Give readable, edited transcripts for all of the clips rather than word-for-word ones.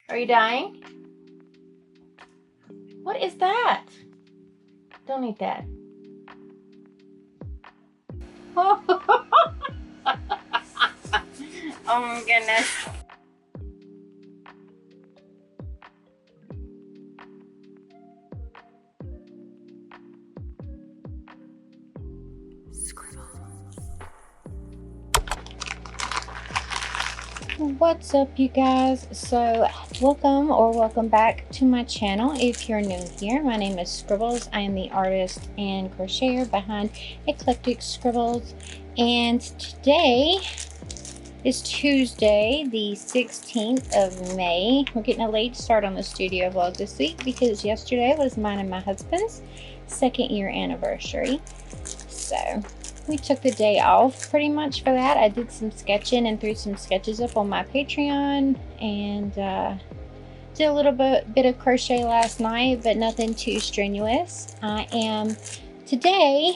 Are you dying? What is that? Don't eat that. Oh, oh my goodness. What's up, you guys? So welcome back to my channel. If you're new here, my name is Scribbles. I am the artist and crocheter behind Eclectic Scribbles, and today is Tuesday the 16th of May. We're getting a late start on the studio vlog this week because yesterday was mine and my husband's 2nd year anniversary, so we took the day off pretty much for that. I did some sketching and threw some sketches up on my Patreon, and did a little bit of crochet last night, but nothing too strenuous. Today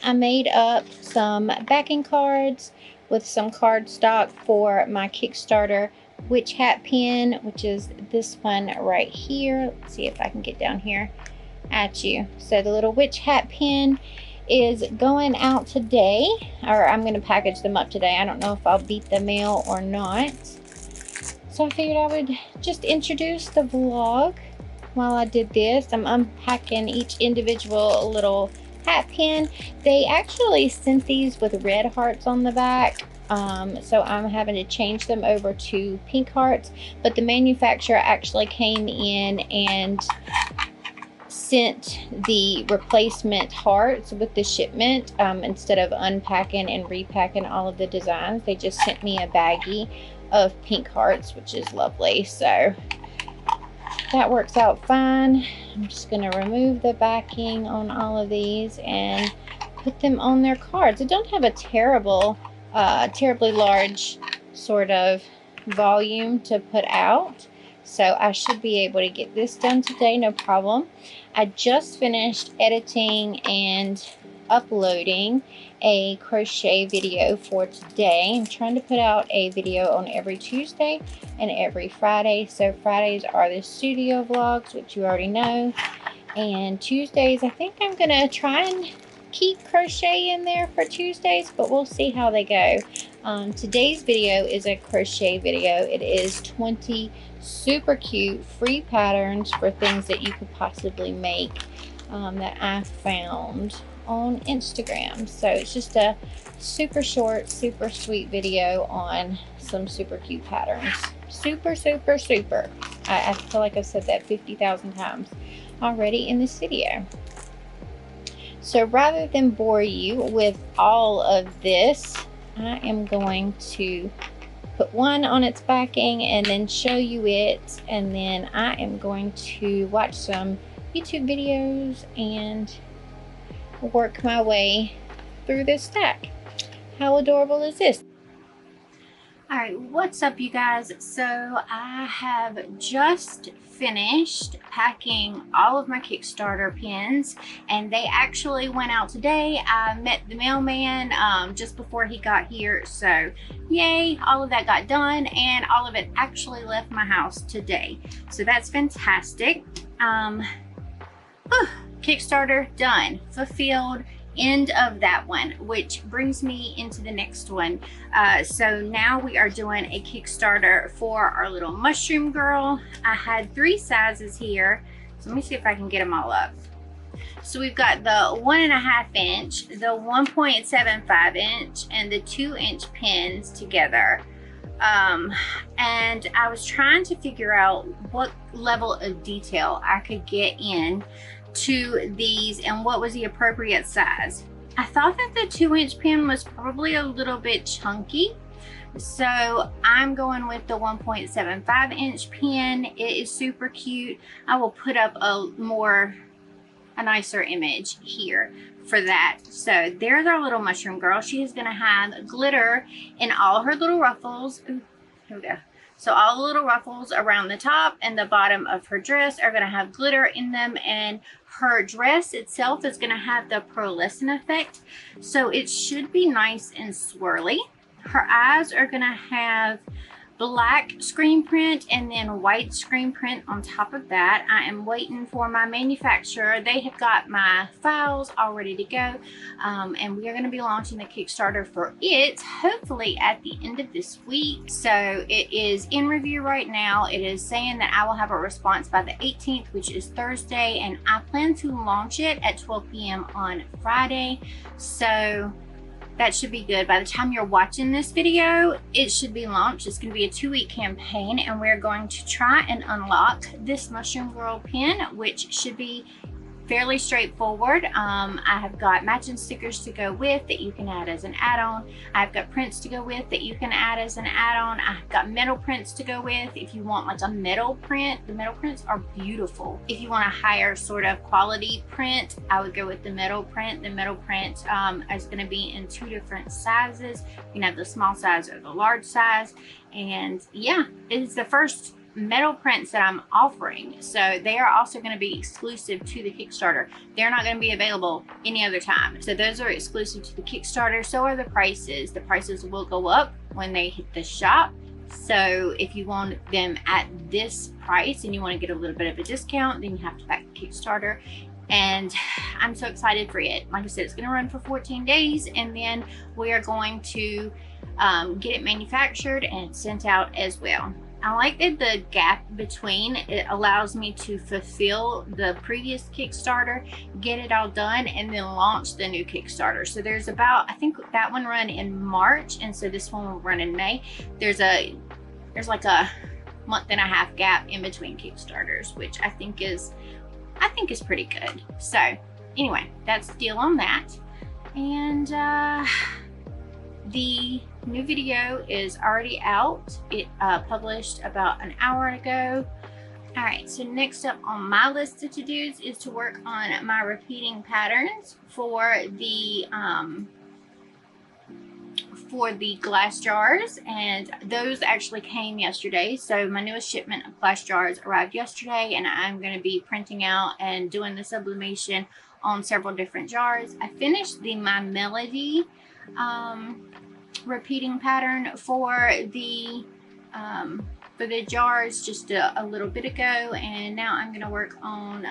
I made up some backing cards with some cardstock for my Kickstarter witch hat pin, which is this one right here. Let's see if I can get down here at you. So the little witch hat pin is going out today, or I'm going to package them up today. I don't know if I'll beat the mail or not, so I figured I would just introduce the vlog while I did this. I'm unpacking each individual little hat pin. They actually sent these with red hearts on the back, so I'm having to change them over to pink hearts, but the manufacturer actually came in and sent the replacement hearts with the shipment. Instead of unpacking and repacking all of the designs, they just sent me a baggie of pink hearts, which is lovely. So that works out fine. I'm just going to remove the backing on all of these and put them on their cards. I don't have a terribly large sort of volume to put out, so I should be able to get this done today, no problem. I just finished editing and uploading a crochet video for today. I'm trying to put out a video on every Tuesday and every Friday. So Fridays are the studio vlogs, which you already know, and Tuesdays I think I'm gonna try and keep crochet in there for Tuesdays, but we'll see how they go. Today's video is a crochet video. It is 20 super cute free patterns for things that you could possibly make that I found on Instagram. So it's just a super short, super sweet video on some super cute patterns. Super, super, super. I feel like I've said that 50,000 times already in this video. So rather than bore you with all of this, I am going to put one on its backing and then show you it, and then I am going to watch some YouTube videos and work my way through this stack. How adorable is this? Alright, what's up, you guys? So I have just finished packing all of my Kickstarter pins, and they actually went out today. I met the mailman just before he got here, so yay, all of that got done, and all of it actually left my house today, so that's fantastic. Kickstarter done, fulfilled, end of that one, which brings me into the next one. So now we are doing a Kickstarter for our little mushroom girl. I had 3 sizes here, so let me see if I can get them all up. So we've got the 1.5 inch, the 1.75 inch, and the 2 inch pins together. And I was trying to figure out what level of detail I could get in to these and what was the appropriate size. I thought that the 2 inch pin was probably a little bit chunky, so I'm going with the 1.75 inch pin. It is super cute. I will put up a nicer image here for that. So there's our little mushroom girl. She is going to have glitter in all her little ruffles. Ooh, here we go. So all the little ruffles around the top and the bottom of her dress are going to have glitter in them, and her dress itself is going to have the pearlescent effect, so it should be nice and swirly. Her eyes are going to have black screen print and then white screen print on top of that. I am waiting for my manufacturer. They have got my files all ready to go, and we are going to be launching the Kickstarter for it hopefully at the end of this week. So it is in review right now. It is saying that I will have a response by the 18th, which is Thursday, and I plan to launch it at 12 p.m. on Friday. So that should be good. By the time you're watching this video, it should be launched. It's going to be a 2-week campaign, and we're going to try and unlock this Mushroom Girl pin, which should be fairly straightforward. I have got matching stickers to go with that you can add as an add-on. I've got prints to go with that you can add as an add-on. I've got metal prints to go with if you want like a metal print. The metal prints are beautiful. If you want a higher sort of quality print, I would go with the metal print. The metal print is going to be in 2 different sizes. You can have the small size or the large size. And yeah, it's the first metal prints that I'm offering, so they are also going to be exclusive to the Kickstarter. They're not going to be available any other time, so those are exclusive to the Kickstarter. So are the prices. The prices will go up when they hit the shop, so if you want them at this price and you want to get a little bit of a discount, then you have to back the Kickstarter. And I'm so excited for it. Like I said, it's going to run for 14 days, and then we are going to get it manufactured and sent out as well. I like that the gap between, it allows me to fulfill the previous Kickstarter, get it all done, and then launch the new Kickstarter. So there's about, I think that one run in March, and so this one will run in May. There's like a month-and-a-half gap in between Kickstarters, which I think is pretty good. So anyway, that's the deal on that. And the new video is already out. It published about an hour ago. All right, so next up on my list of to-dos is to work on my repeating patterns for the glass jars, and those actually came yesterday. So my newest shipment of glass jars arrived yesterday, and I'm going to be printing out and doing the sublimation on several different jars. I finished the My Melody repeating pattern for the jars just a little bit ago, and now I'm going to work on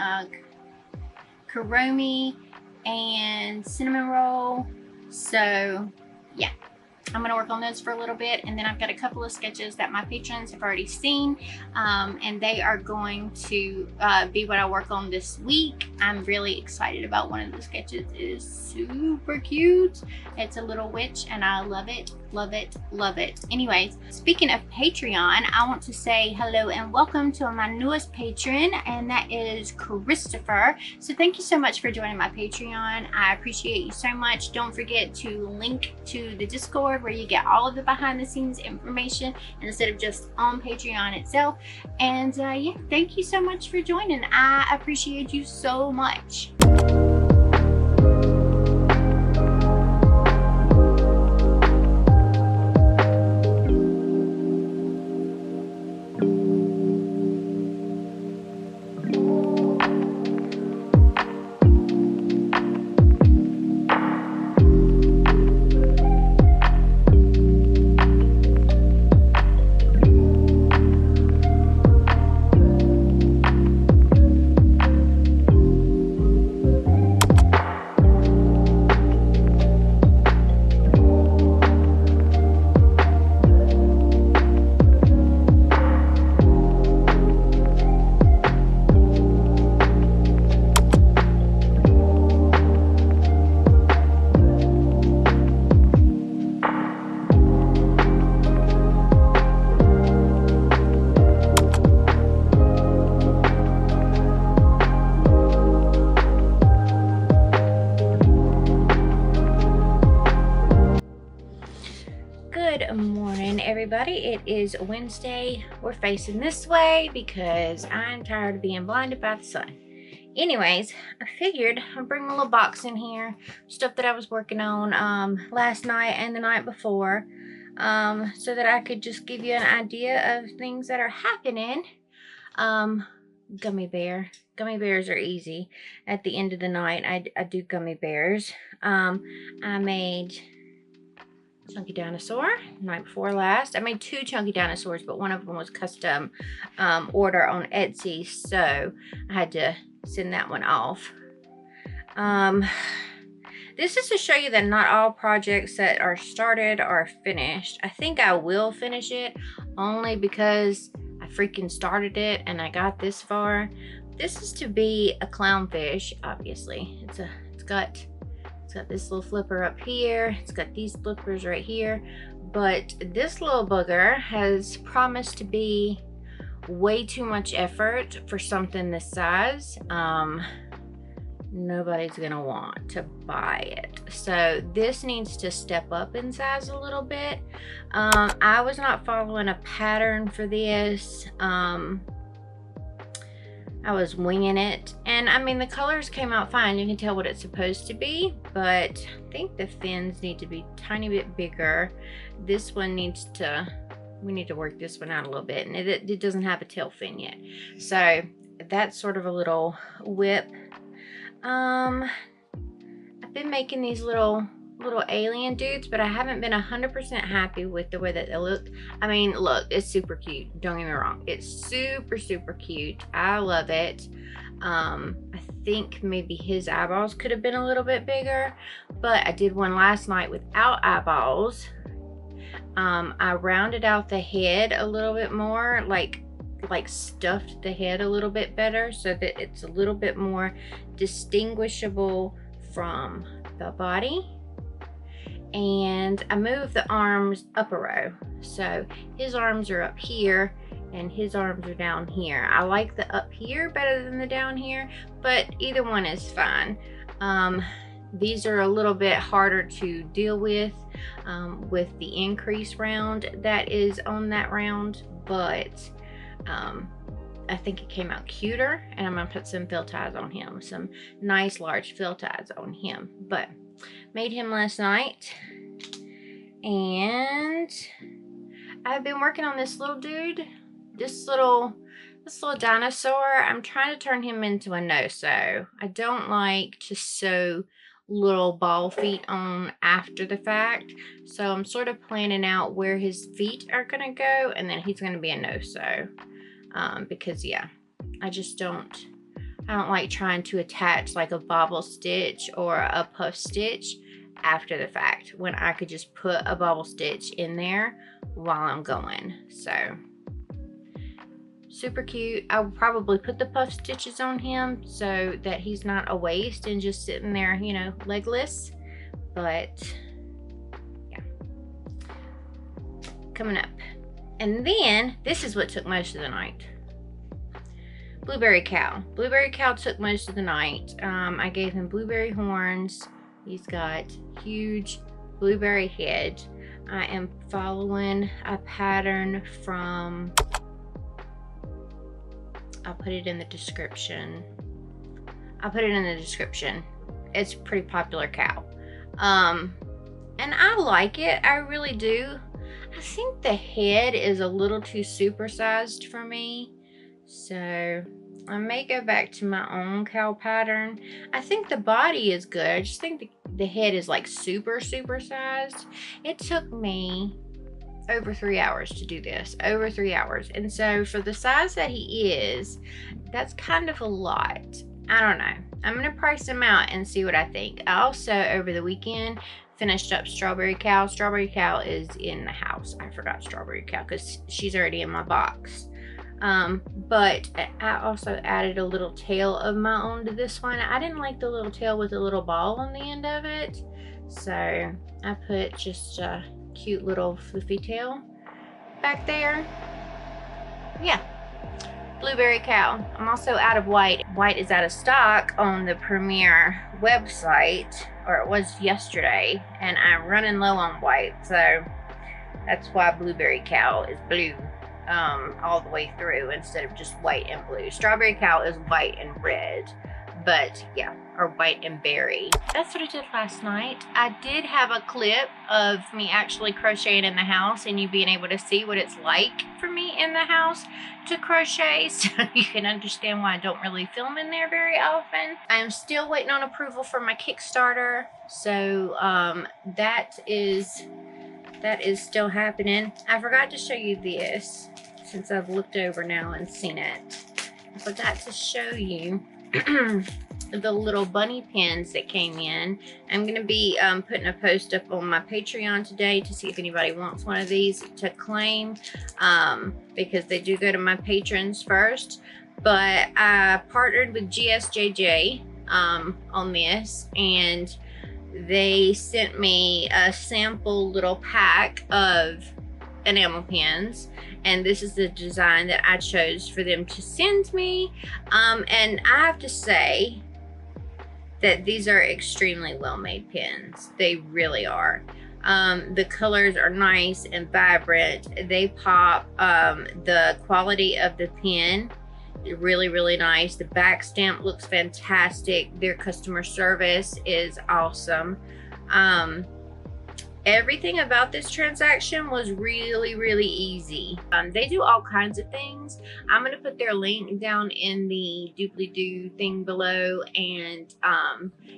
Kuromi and cinnamon roll. So yeah, I'm going to work on those for a little bit, and then I've got a couple of sketches that my patrons have already seen, and they are going to be what I work on this week. I'm really excited about one of the sketches. It is super cute. It's a little witch, and I love it, love it, love it. Anyways, speaking of Patreon, I want to say hello and welcome to my newest patron, and that is Christopher. So thank you so much for joining my Patreon. I appreciate you so much. Don't forget to link to the Discord where you get all of the behind the scenes information instead of just on Patreon itself. And yeah, thank you so much for joining. I appreciate you so much. Good morning, everybody. It is Wednesday. We're facing this way because I'm tired of being blinded by the sun. Anyways, I figured I'd bring a little box in here, stuff that I was working on last night and the night before, so that I could just give you an idea of things that are happening. Gummy bears are easy. At the end of the night, I do gummy bears. I made chunky dinosaur, night before last. I made 2 chunky dinosaurs, but one of them was custom order on Etsy, so I had to send that one off. This is to show you that not all projects that are started are finished. I think I will finish it only because I freaking started it and I got this far. This is to be a clownfish, obviously. It's got this little flipper up here. It's got these flippers right here. But this little bugger has promised to be way too much effort for something this size. Nobody's gonna want to buy it. So this needs to step up in size a little bit. I was not following a pattern for this. I was winging it, and I mean the colors came out fine. You can tell what it's supposed to be, but I think the fins need to be a tiny bit bigger. This one needs to, we need to work this one out a little bit, and it doesn't have a tail fin yet. So that's sort of a little whip. I've been making these little alien dudes, but I haven't been 100% happy with the way that they look. I mean, look, it's super cute. Don't get me wrong. It's super cute. I love it. I think maybe his eyeballs could have been a little bit bigger, but I did one last night without eyeballs. I rounded out the head a little bit more, like stuffed the head a little bit better so that it's a little bit more distinguishable from the body. And I moved the arms up a row, so his arms are up here and his arms are down here. I like the up here better than the down here, but either one is fine. These are a little bit harder to deal with the increase round that is on that round, but I think it came out cuter, and I'm gonna put some fill ties on him, some nice large fill ties on him. But made him last night, and I've been working on this little dude, this little dinosaur. I'm trying to turn him into a no-sew. I don't like to sew little ball feet on after the fact, so I'm sort of planning out where his feet are gonna go, and then he's gonna be a no-sew. Because yeah, I don't like trying to attach like a bobble stitch or a puff stitch after the fact when I could just put a bobble stitch in there while I'm going. So super cute. I will probably put the puff stitches on him so that he's not a waste and just sitting there, you know, legless. But yeah, coming up. And then, this is what took most of the night. Blueberry Cow. Blueberry Cow took most of the night. I gave him blueberry horns. He's got huge blueberry head. I am following a pattern from, I'll put it in the description. It's a pretty popular cow. And I like it, I really do. I think the head is a little too supersized for me, so I may go back to my own cow pattern. I think the body is good. I just think the head is like supersized. It took me over 3 hours to do this, over 3 hours. And so for the size that he is, that's kind of a lot. I don't know. I'm gonna price him out and see what I think. I also, over the weekend, finished up Strawberry Cow. Strawberry Cow is in the house. I forgot Strawberry Cow because she's already in my box. But I also added a little tail of my own to this one. I didn't like the little tail with a little ball on the end of it, so I put just a cute little floofy tail back there. Yeah, Blueberry Cow. I'm also out of white. White is out of stock on the Premier website, or it was yesterday, and I'm running low on white, so that's why Blueberry Cow is blue all the way through instead of just white and blue. Strawberry Cow is white and red, but yeah, or white and berry. That's what I did last night. I did have a clip of me actually crocheting in the house and you being able to see what it's like for me in the house to crochet, so you can understand why I don't really film in there very often. I am still waiting on approval for my Kickstarter, so that is that is still happening. I forgot to show you this since I've looked over now and seen it. I forgot to show you the little bunny pins that came in. I'm going to be putting a post up on my Patreon today to see if anybody wants one of these to claim, because they do go to my patrons first. But I partnered with GSJJ on this, and they sent me a sample little pack of enamel pins, and this is the design that I chose for them to send me. And I have to say that these are extremely well made pins. They really are. The colors are nice and vibrant. They pop. The quality of the pin, really, really nice. The back stamp looks fantastic. Their customer service is awesome. Everything about this transaction was really, really easy. They do all kinds of things. I'm going to put their link down in the doobly-doo thing below, and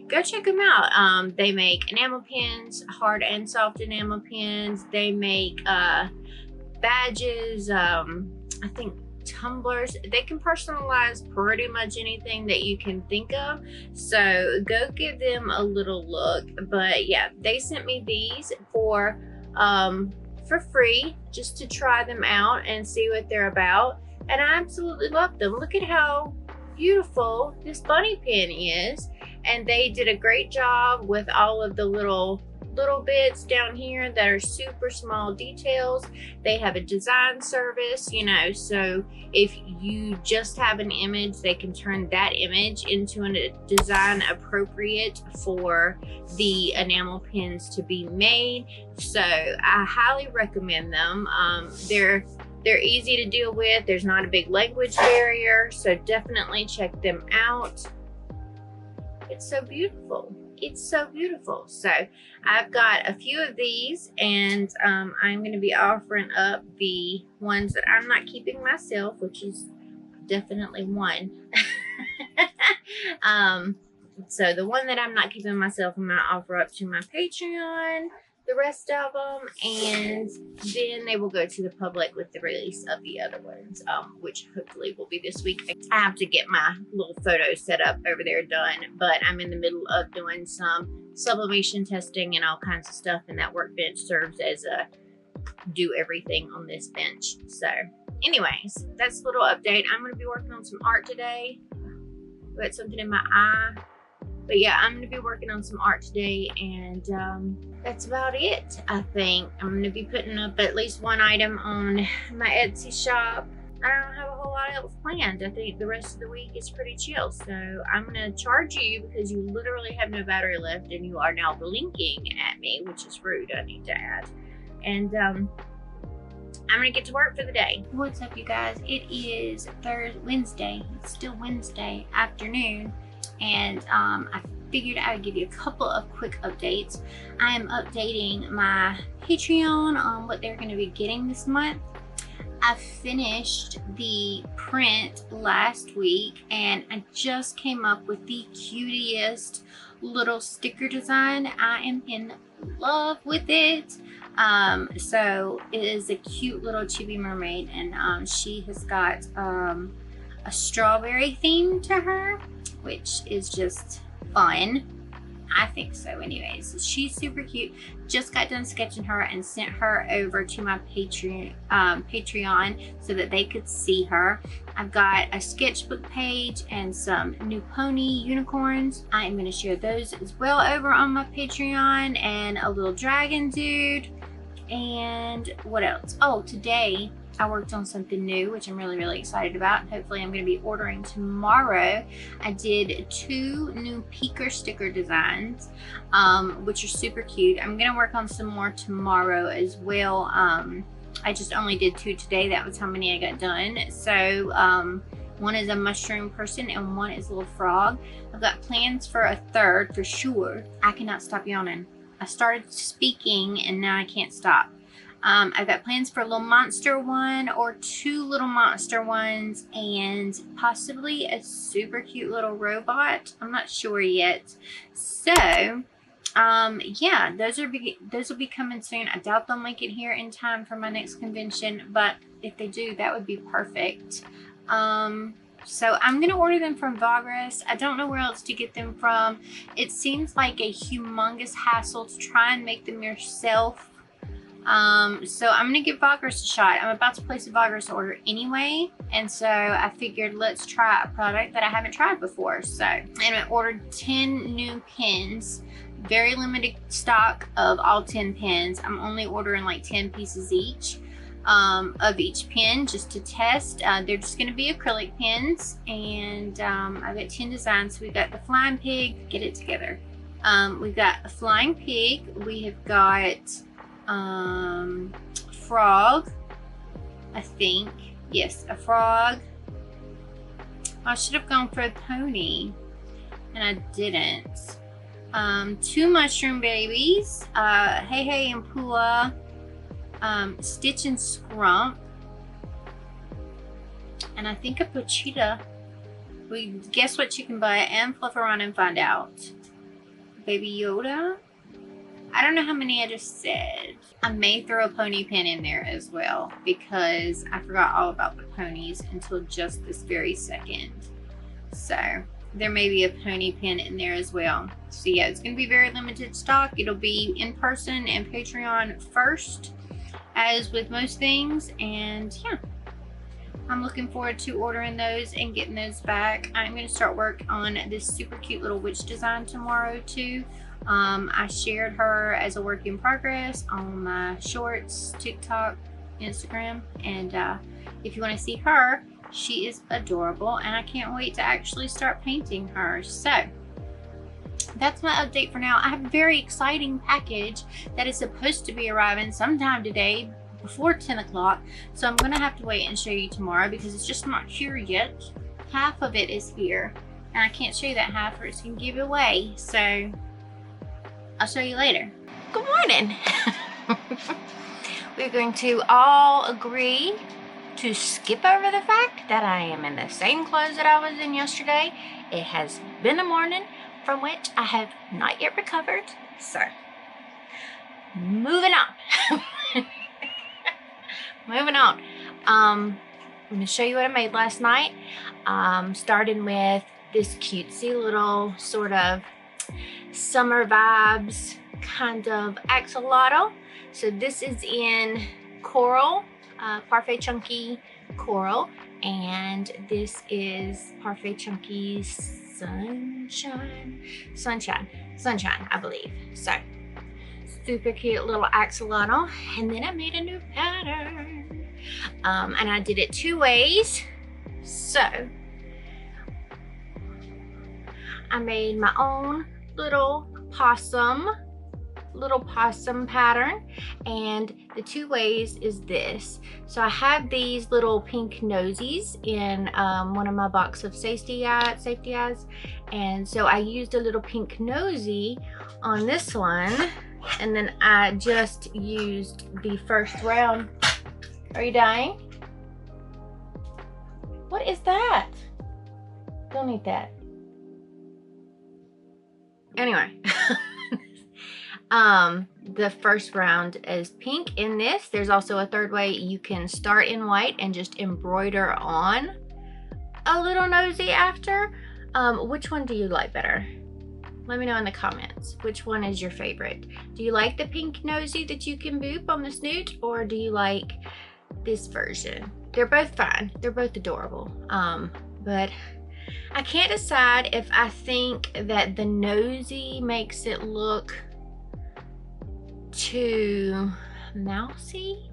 go check them out. They make enamel pins, hard and soft enamel pins. They make badges, I think tumblers. They can personalize pretty much anything that you can think of, so go give them a little look. But yeah, they sent me these for free, just to try them out and see what they're about, and I absolutely love them. Look at how beautiful this bunny pin is, and they did a great job with all of the little bits down here that are super small details. They have a design service, you know, so if you just have an image, they can turn that image into a design appropriate for the enamel pins to be made. So I highly recommend them. They're easy to deal with. There's not a big language barrier, so definitely check them out. It's so beautiful. It's so beautiful. So I've got a few of these, and I'm going to be offering up the ones that I'm not keeping myself, which is definitely one. So the one that I'm not keeping myself, I'm going to offer up to my Patreon, the rest of them, and then they will go to the public with the release of the other ones, which hopefully will be this week. I have to get my little photos set up over there done, but I'm in the middle of doing some sublimation testing and all kinds of stuff, and that workbench serves as a do everything on this bench. So anyways, that's a little update. I'm going to be working on some art today. Got something in my eye. But yeah, I'm going to be working on some art today, and that's about it, I think. I'm going to be putting up at least one item on my Etsy shop. I don't have a whole lot else planned. I think the rest of the week is pretty chill. So I'm going to charge you because you literally have no battery left, and you are now blinking at me, which is rude, I need to add. And I'm going to get to work for the day. What's up, you guys? It is Wednesday. It's still Wednesday afternoon. And I figured I would give you a couple of quick updates. I am updating my Patreon on what they're going to be getting this month. I finished the print last week, and I just came up with the cutest little sticker design. I am in love with it. So it is a cute little chibi mermaid, and she has got a strawberry theme to her, which is just fun. I think so anyways. She's super cute. Just got done sketching her and sent her over to my Patreon so that they could see her. I've got a sketchbook page and some new pony unicorns. I am going to share those as well over on my Patreon, and a little dragon dude. And what else? Oh, today I worked on something new, which I'm really, really excited about. Hopefully I'm going to be ordering tomorrow. I did 2 new peeker sticker designs, which are super cute. I'm going to work on some more tomorrow as well. I just only did 2 today. That was how many I got done. So one is a mushroom person and one is a little frog. I've got plans for a third for sure. I cannot stop yawning. I started speaking and now I can't stop. I've got plans for a little monster one or 2 little monster ones, and possibly a super cute little robot. I'm not sure yet. So yeah, those will be coming soon. I doubt they'll make it here in time for my next convention, but if they do, that would be perfect. So I'm gonna order them from Vagras. I don't know where else to get them from. It seems like a humongous hassle to try and make them yourself. So I'm gonna give Vagras a shot. I'm about to place a Vagras order anyway, and so I figured let's try a product that I haven't tried before. So, and I ordered 10 new pins. Very limited stock of all 10 pins. I'm only ordering like 10 pieces each of each pin just to test. They're just going to be acrylic pins, and I've got 10 designs. So we've got the flying pig. Get it together. We've got a flying pig. We have got frog, I think. Yes, a frog. I should have gone for a pony, and I didn't. 2 mushroom babies, Hey Hey and Pua, Stitch and Scrump, and I think a Pochita. We guess what you can buy and fluff around and find out. Baby Yoda. I don't know how many I just said. I may throw a pony pin in there as well because I forgot all about the ponies until just this very second. So there may be a pony pin in there as well. So yeah, it's going to be very limited stock. It'll be in person and Patreon first, as with most things. And yeah, I'm looking forward to ordering those and getting those back. I'm going to start work on this super cute little witch design tomorrow too. I shared her as a work in progress on my shorts, TikTok, Instagram, and if you want to see her, she is adorable, and I can't wait to actually start painting her. So that's my update for now. I have a very exciting package that is supposed to be arriving sometime today before 10 o'clock. So I'm gonna have to wait and show you tomorrow because it's just not here yet. Half of it is here, and I can't show you that half or it's gonna give it away. So I'll show you later. Good morning. We're going to all agree to skip over the fact that I am in the same clothes that I was in yesterday. It has been a morning from which I have not yet recovered. So, moving on. Moving on. I'm going to show you what I made last night. Starting with this cutesy little sort of summer vibes kind of axolotl. So this is in coral. Parfait Chunky Coral, and this is Parfait Chunky Sunshine, I believe. So super cute little axolotl. And then I made a new pattern, and I did it 2 ways. So I made my own little possum pattern, and the 2 ways is this. So I have these little pink nosies in one of my box of safety eyes, and so I used a little pink nosy on this one, and then I just used the first round. Are you dying? What is that? Don't eat that. Anyway. The first round is pink in this. There's also a 3rd way. You can start in white and just embroider on a little nosy after. Which one do you like better? Let me know in the comments. Which one is your favorite? Do you like the pink nosy that you can boop on the snoot, or do you like this version? They're both fine. They're both adorable. But I can't decide if I think that the nosy makes it look too mousy.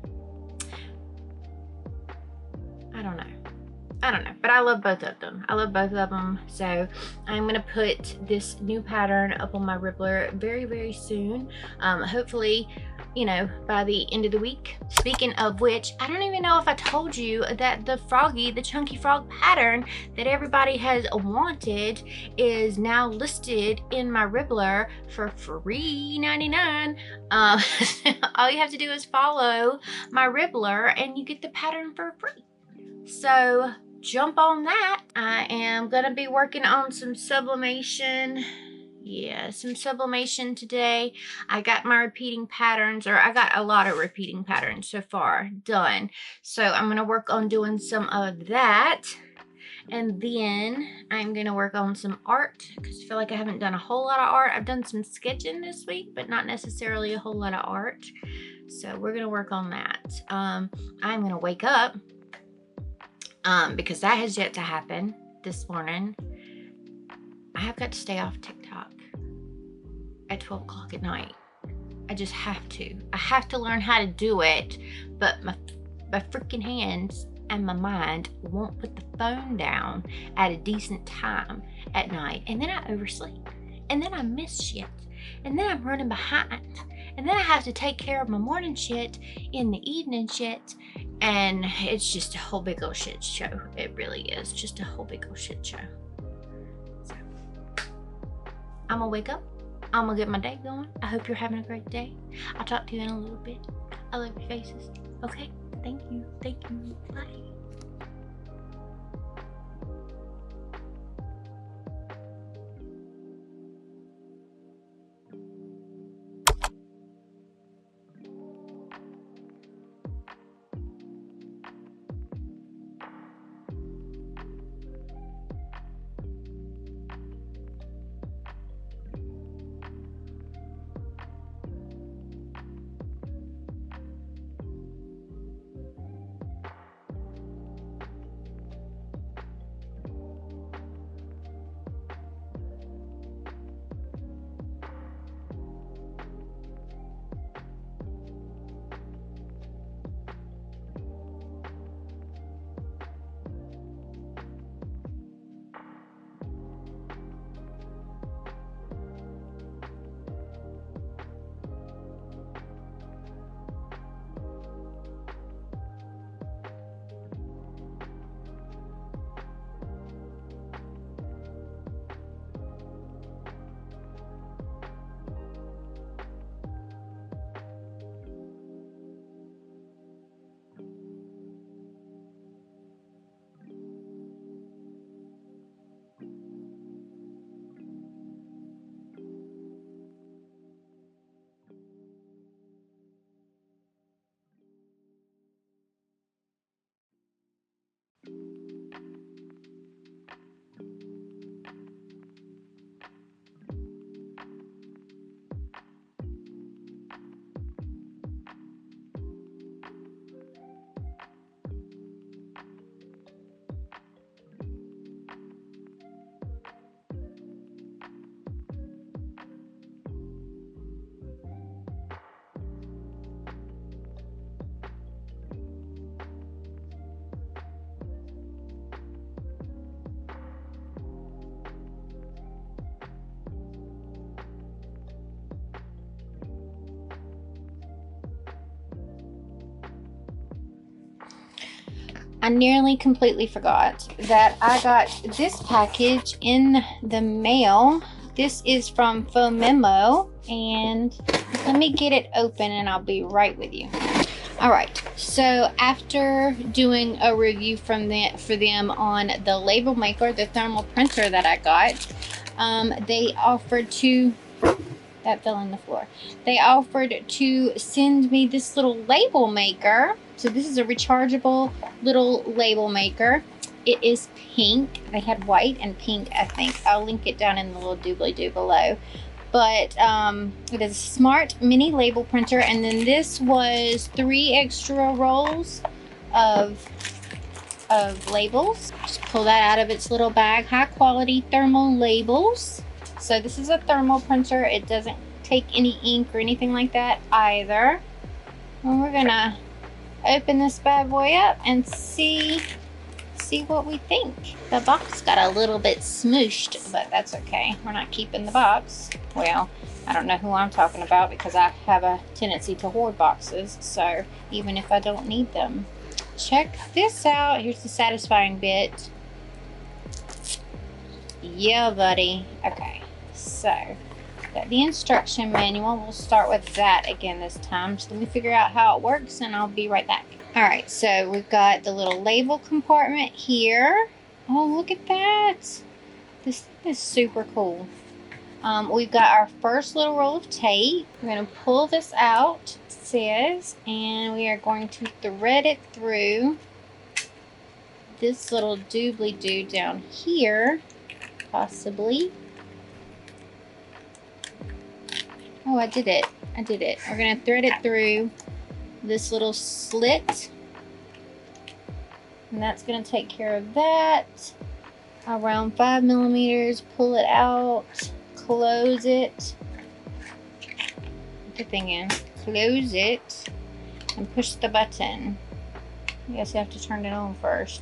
I don't know, but I love both of them. So I'm gonna put this new pattern up on my Ribbler very, very soon. Hopefully, you know, by the end of the week. Speaking of which, I don't even know if I told you that the chunky frog pattern that everybody has wanted is now listed in my Ribbler for free $99. All you have to do is follow my Ribbler and you get the pattern for free. So jump on that. I am gonna be working on some sublimation Yeah, some sublimation today. I got my repeating patterns, or I got a lot of repeating patterns so far done. So I'm going to work on doing some of that. And then I'm going to work on some art because I feel like I haven't done a whole lot of art. I've done some sketching this week, but not necessarily a whole lot of art. So we're going to work on that. I'm going to wake up because that has yet to happen this morning. I have got to stay off TikTok at 12 o'clock at night. I just have to. I have to learn how to do it, but my freaking hands and my mind won't put the phone down at a decent time at night. And then I oversleep. And then I miss shit. And then I'm running behind. And then I have to take care of my morning shit in the evening shit. And it's just a whole big old shit show. It really is just a whole big old shit show. So, I'm gonna wake up. I'm gonna get my day going. I hope you're having a great day. I'll talk to you in a little bit. I love your faces. Okay? Thank you. Thank you. Bye. I nearly completely forgot that I got this package in the mail. This is from Memo, and let me get it open and I'll be right with you. Alright, so after doing a review for them on the label maker, the thermal printer that I got, they offered to... That fell on the floor. They offered to send me this little label maker. So this is a rechargeable little label maker. It is pink. They had white and pink, I think. I'll link it down in the little doobly-doo below. But it is a smart mini label printer. And then this was 3 extra rolls of labels. Just pull that out of its little bag. High quality thermal labels. So this is a thermal printer. It doesn't take any ink or anything like that either. And we're gonna open this bad boy up and see what we think. The box got a little bit smooshed, but that's okay. We're not keeping the box. Well, I don't know who I'm talking about because I have a tendency to hoard boxes. So even if I don't need them. Check this out. Here's the satisfying bit. Yeah, buddy. Okay. So, got the instruction manual. We'll start with that again this time. So let me figure out how it works and I'll be right back. Alright, so we've got the little label compartment here. Oh, look at that. This is super cool. We've got our first little roll of tape. We're going to pull this out, it says, and we are going to thread it through this little doobly-doo down here, possibly. Oh, I did it. I did it. We're going to thread it through this little slit, and that's going to take care of that. Around 5 millimeters, pull it out, close it, put the thing in, close it, and push the button. I guess you have to turn it on first.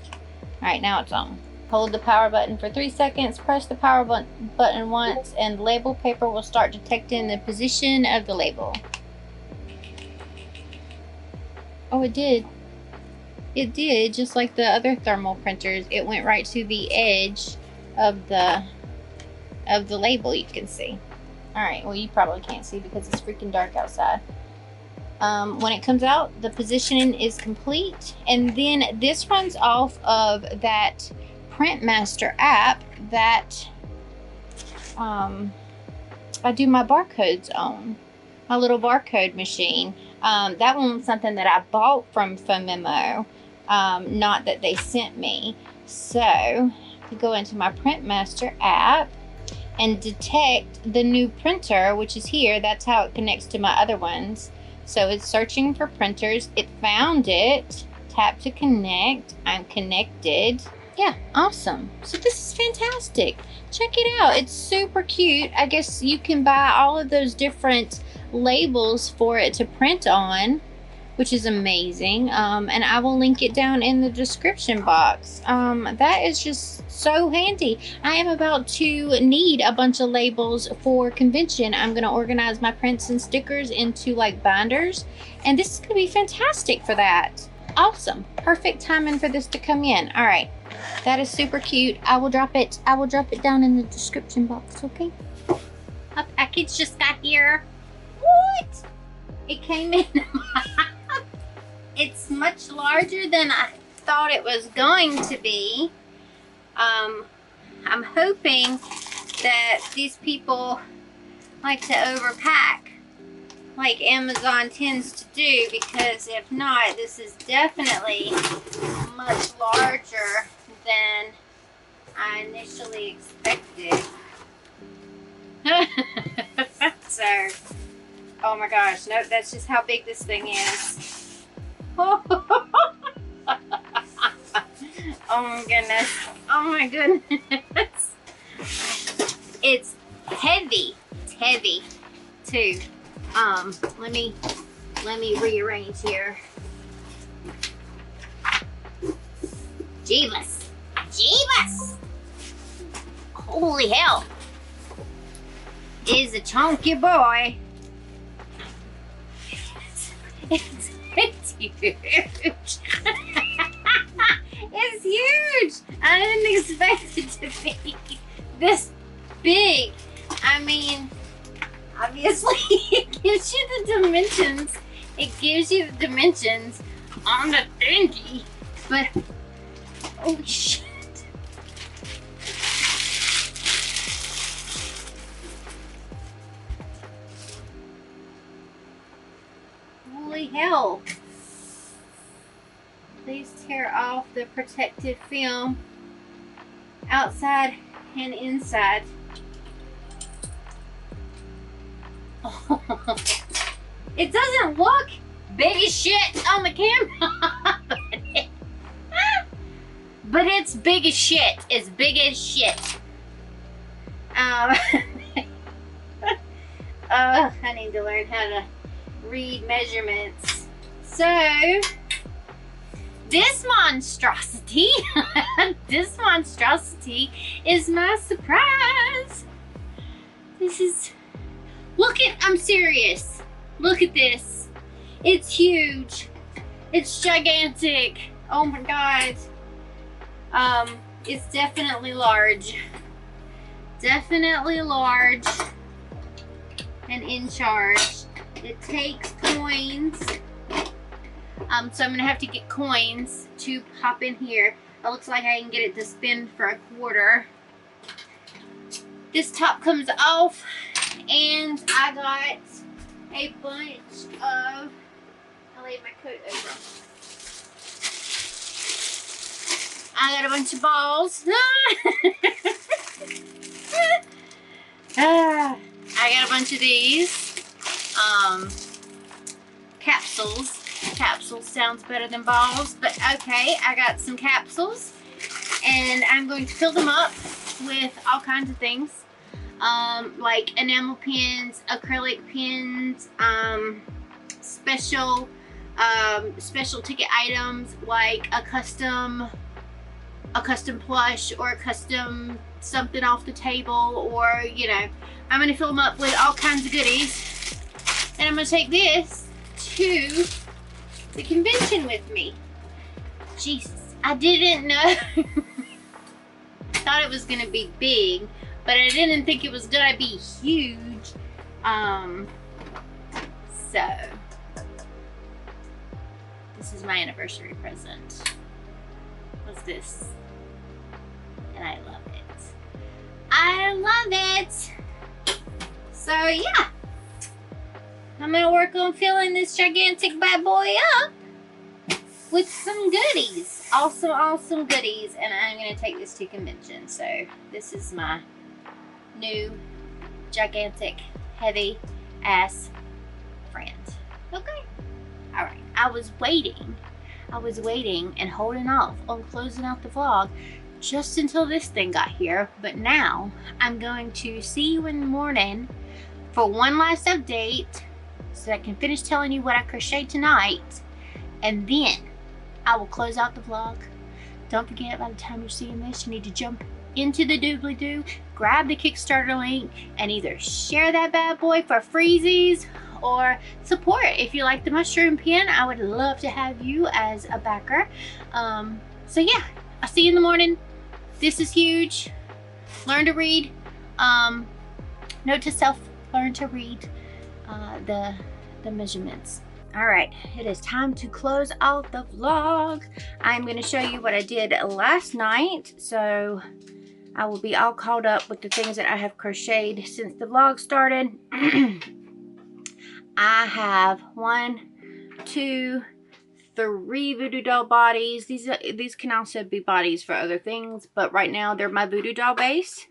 Alright, now it's on. Hold the power button for 3 seconds, press the power button once, and the label paper will start detecting the position of the label. Oh, it did. It did, just like the other thermal printers. It went right to the edge of the label, you can see. Alright, well, you probably can't see because it's freaking dark outside. When it comes out, the positioning is complete, and then this runs off of that Printmaster app that I do my barcodes on, my little barcode machine. That one was something that I bought from Fomemo, not that they sent me. So to go into my Printmaster app and detect the new printer, which is here. That's how it connects to my other ones. So it's searching for printers. It found it. Tap to connect. I'm connected. Yeah, awesome. So this is fantastic. Check it out. It's super cute. I guess you can buy all of those different labels for it to print on, which is amazing. And I will link it down in the description box. That is just so handy. I am about to need a bunch of labels for convention. I'm going to organize my prints and stickers into like binders, and this is going to be fantastic for that. Awesome. Perfect timing for this to come in. All right. That is super cute. I will drop it down in the description box, okay? A package just got here. What? It came in. It's much larger than I thought it was going to be. I'm hoping that these people like to overpack like Amazon tends to do, because if not, this is definitely much larger than I initially expected. So, oh my gosh, no, that's just how big this thing is. Oh my goodness. Oh my goodness. It's heavy. It's heavy too. Let me rearrange here. Jeebus. Jeebus. Holy hell. Is a chunky boy. It's huge. It's huge. I didn't expect it to be this big. I mean, obviously it gives you the dimensions. It gives you the dimensions on the thingy, but holy shit. Holy hell. Please tear off the protective film outside and inside. Oh, it doesn't look big as shit on the camera. But it's big as shit. It's big as shit. I need to learn how to read measurements. So, this monstrosity, this monstrosity is my surprise. This is, look at, I'm serious. Look at this. It's huge. It's gigantic. Oh my God. It's definitely large. Definitely large and in charge. It takes coins. So I'm gonna have to get coins to pop in here. It looks like I can get it to spin for a quarter. this top comes off, and I got a bunch of, I laid my coat over. I got a bunch of balls. I got a bunch of these capsules. Capsules sounds better than balls, but okay, I got some capsules, and I'm going to fill them up with all kinds of things, like enamel pins, acrylic pins, special ticket items like a custom plush or a custom something off the table, or you know, I'm gonna fill them up with all kinds of goodies, and I'm gonna take this to the convention with me. Jesus, I didn't know. Thought it was gonna be big, but I didn't think it was gonna be huge. So this is my anniversary present. What's this? And I love it. I love it. So yeah, I'm gonna work on filling this gigantic bad boy up with some goodies. Awesome goodies. And I'm gonna take this to convention. So this is my new gigantic heavy ass friend. Okay. All right. I was waiting and holding off on closing out the vlog just until this thing got here. But now I'm going to see you in the morning for one last update so that I can finish telling you what I crocheted tonight, and then I will close out the vlog. Don't forget, by the time you're seeing this, you need to jump into the doobly-doo, grab the Kickstarter link, and either share that bad boy for freezies or support. If you like the mushroom pin, I would love to have you as a backer. So yeah, I'll see you in the morning. This is huge. Learn to read. Note to self, learn to read the measurements. All right, it is time to close out the vlog. I'm going to show you what I did last night, so I will be all caught up with the things that I have crocheted since the vlog started. I have 1, 2, 3 voodoo doll bodies. These can also be bodies for other things, but right now they're my voodoo doll base.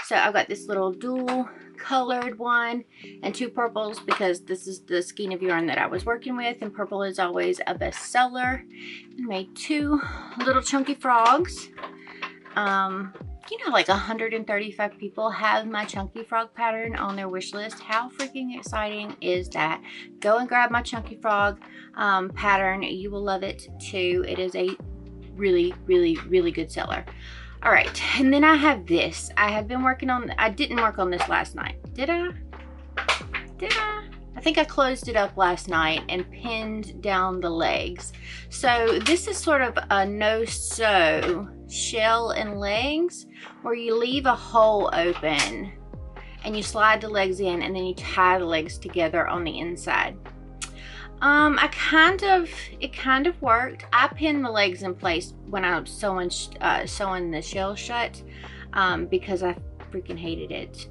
So I've got this little dual colored one and 2 purples, because this is the skein of yarn that I was working with, and purple is always a bestseller. I made 2 little chunky frogs. You know, like 135 people have my chunky frog pattern on their wish list. How freaking exciting is that? Go and grab my chunky frog pattern. You will love it too. It is a really good seller. All right, and then I have this. I have been working on, I didn't work on this last night. Did I? I think I closed it up last night and pinned down the legs. So this is sort of a no-sew shell and legs, where you leave a hole open and you slide the legs in, and then you tie the legs together on the inside. It kind of worked. I pinned the legs in place when I was sewing the shell shut, because I freaking hated it.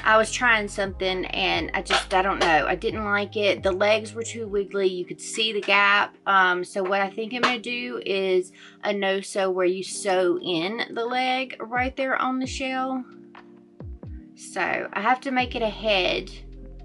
I was trying something and I don't know, I didn't like it. The legs were too wiggly. You could see the gap. So what I think I'm gonna do is a no-sew, where you sew in the leg right there on the shell. So I have to make it a head,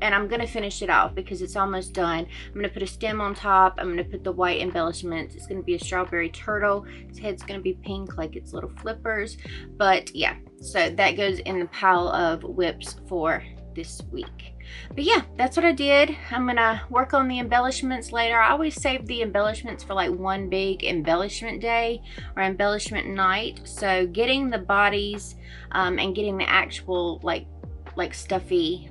and I'm gonna finish it off because it's almost done. I'm gonna put a stem on top. I'm gonna put the white embellishments. It's gonna be a strawberry turtle. His head's gonna be pink like its little flippers. But yeah, so that goes in the pile of whips for this week. But yeah, that's what I did. I'm gonna work on the embellishments later. I always save the embellishments for like one big embellishment day or embellishment night. So getting the bodies and getting the actual like stuffy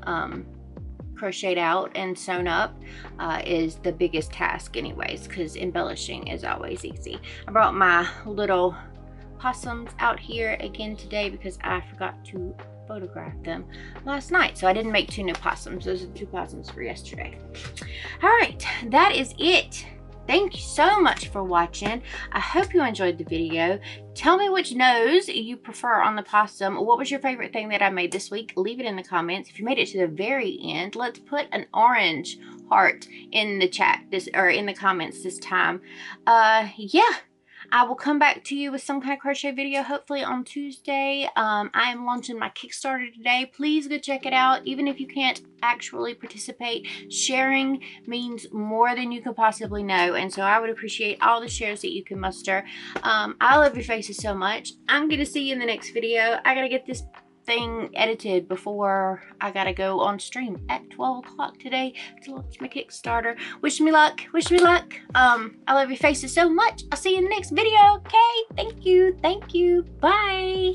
crocheted out and sewn up is the biggest task anyways, because embellishing is always easy. I brought my little possums out here again today because I forgot to photograph them last night, so I didn't make 2 new possums. Those are 2 possums for yesterday. All right, that is it. thank you so much for watching. I hope you enjoyed the video. Tell me which nose you prefer on the possum. What was your favorite thing that I made this week? Leave it in the comments. If you made it to the very end, let's put an orange heart in the chat or in the comments this time. Yeah. I will come back to you with some kind of crochet video, hopefully on Tuesday. I am launching my Kickstarter today. Please go check it out. Even if you can't actually participate, sharing means more than you could possibly know. And so I would appreciate all the shares that you can muster. I love your faces so much. I'm going to see you in the next video. I got to get this thing edited before I gotta go on stream at 12 o'clock today to launch my Kickstarter. Wish me luck. Wish me luck. I love your faces so much. I'll see you in the next video. Okay, thank you. Bye.